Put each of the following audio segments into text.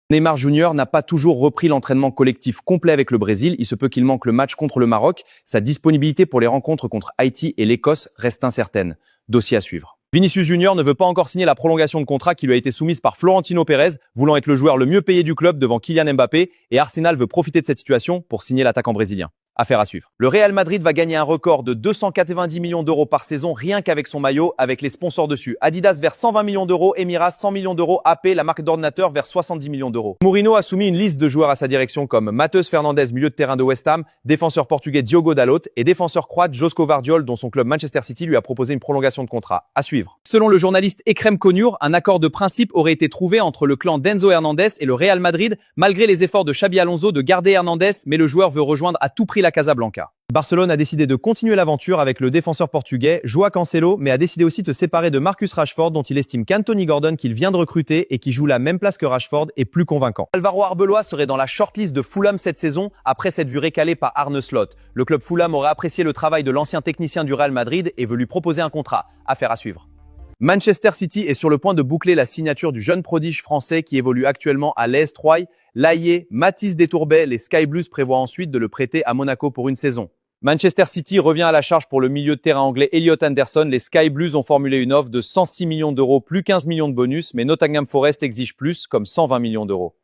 Neymar Jr. n'a pas toujours repris l'entraînement collectif complet avec le Brésil. Il se peut qu'il manque le match contre le Maroc. Sa disponibilité pour les rencontres contre Haïti et l'Écosse reste incertaine. Dossier à suivre. Vinicius Jr. ne veut pas encore signer la prolongation de contrat qui lui a été soumise par Florentino Pérez, voulant être le joueur le mieux payé du club devant Kylian Mbappé, et Arsenal veut profiter de cette situation pour signer l'attaquant brésilien. Affaire à suivre. Le Real Madrid va gagner un record de 290 millions d'euros par saison rien qu'avec son maillot, avec les sponsors dessus. Adidas vers 120 millions d'euros, Emirates 100 millions d'euros, AP, la marque d'ordinateur, vers 70 millions d'euros. Mourinho a soumis une liste de joueurs à sa direction comme Matheus Fernandes, milieu de terrain de West Ham, défenseur portugais Diogo Dalot et défenseur croate Josko Vardiol, dont son club Manchester City lui a proposé une prolongation de contrat. À suivre. Selon le journaliste Ekrem Konur, un accord de principe aurait été trouvé entre le clan d'Enzo Hernandez et le Real Madrid, malgré les efforts de Xabi Alonso de garder Hernandez, mais le joueur veut rejoindre à tout prix la Casablanca. Barcelone a décidé de continuer l'aventure avec le défenseur portugais João Cancelo, mais a décidé aussi de se séparer de Marcus Rashford, dont il estime qu'Anthony Gordon, qu'il vient de recruter et qui joue la même place que Rashford, est plus convaincant. Alvaro Arbeloa serait dans la shortlist de Fulham cette saison, après s'être vu récalé par Arne Slot. Le club Fulham aurait apprécié le travail de l'ancien technicien du Real Madrid et veut lui proposer un contrat. Affaire à suivre. Manchester City est sur le point de boucler la signature du jeune prodige français qui évolue actuellement à l'AS Troyes. L'Aillé, Mathys Détourbet, les Sky Blues prévoient ensuite de le prêter à Monaco pour une saison. Manchester City revient à la charge pour le milieu de terrain anglais Elliot Anderson. Les Sky Blues ont formulé une offre de 106 millions d'euros plus 15 millions de bonus, mais Nottingham Forest exige plus, comme 120 millions d'euros.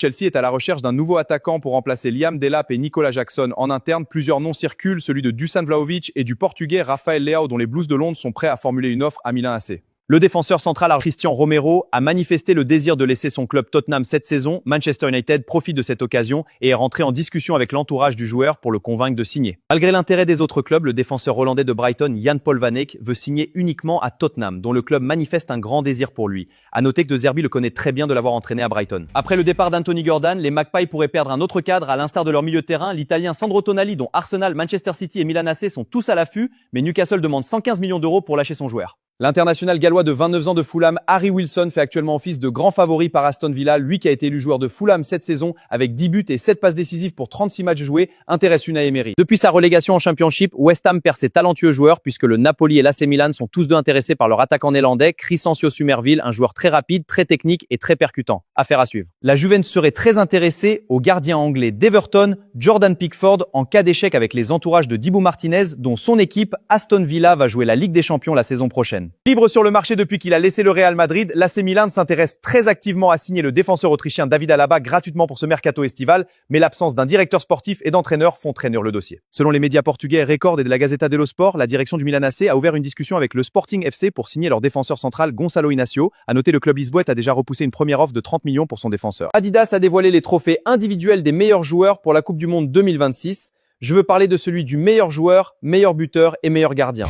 Chelsea est à la recherche d'un nouveau attaquant pour remplacer Liam Delap et Nicolas Jackson. En interne, plusieurs noms circulent, celui de Dusan Vlahovic et du Portugais Rafael Leao, dont les Blues de Londres sont prêts à formuler une offre à Milan AC. Le défenseur central Cristian Romero a manifesté le désir de laisser son club Tottenham cette saison. Manchester United profite de cette occasion et est rentré en discussion avec l'entourage du joueur pour le convaincre de signer. Malgré l'intérêt des autres clubs, le défenseur hollandais de Brighton, Jan-Paul Van Eyck, veut signer uniquement à Tottenham, dont le club manifeste un grand désir pour lui. À noter que De Zerbi le connaît très bien de l'avoir entraîné à Brighton. Après le départ d'Anthony Gordon, les Magpies pourraient perdre un autre cadre à l'instar de leur milieu de terrain. L'Italien Sandro Tonali, dont Arsenal, Manchester City et Milan AC sont tous à l'affût, mais Newcastle demande 115 millions d'euros pour lâcher son joueur. L'international gallois de 29 ans de Fulham, Harry Wilson, fait actuellement office de grand favori par Aston Villa. Lui qui a été élu joueur de Fulham cette saison avec 10 buts et 7 passes décisives pour 36 matchs joués, intéresse Unai Emery. Depuis sa relégation en Championship, West Ham perd ses talentueux joueurs puisque le Napoli et l'AC Milan sont tous deux intéressés par leur attaquant néerlandais, Crysencio Summerville, un joueur très rapide, très technique et très percutant. Affaire à suivre. La Juventus serait très intéressée au gardien anglais d'Everton, Jordan Pickford, en cas d'échec avec les entourages de Dibu Martinez, dont son équipe Aston Villa va jouer la Ligue des Champions la saison prochaine. Libre sur le marché depuis qu'il a laissé le Real Madrid, l'AC Milan s'intéresse très activement à signer le défenseur autrichien David Alaba gratuitement pour ce mercato estival, mais l'absence d'un directeur sportif et d'entraîneur font traîner le dossier. Selon les médias portugais Record et de la Gazeta dello Sport, la direction du Milan AC a ouvert une discussion avec le Sporting FC pour signer leur défenseur central Gonçalo Inácio. À noter, le club lisboète a déjà repoussé une première offre de 30 millions pour son défenseur. Adidas a dévoilé les trophées individuels des meilleurs joueurs pour la Coupe du Monde 2026. Je veux parler de celui du meilleur joueur, meilleur buteur et meilleur gardien.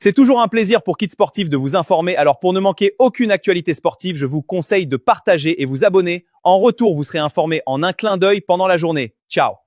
C'est toujours un plaisir pour Kid Sportif de vous informer, alors pour ne manquer aucune actualité sportive, je vous conseille de partager et vous abonner. En retour, vous serez informé en un clin d'œil pendant la journée. Ciao!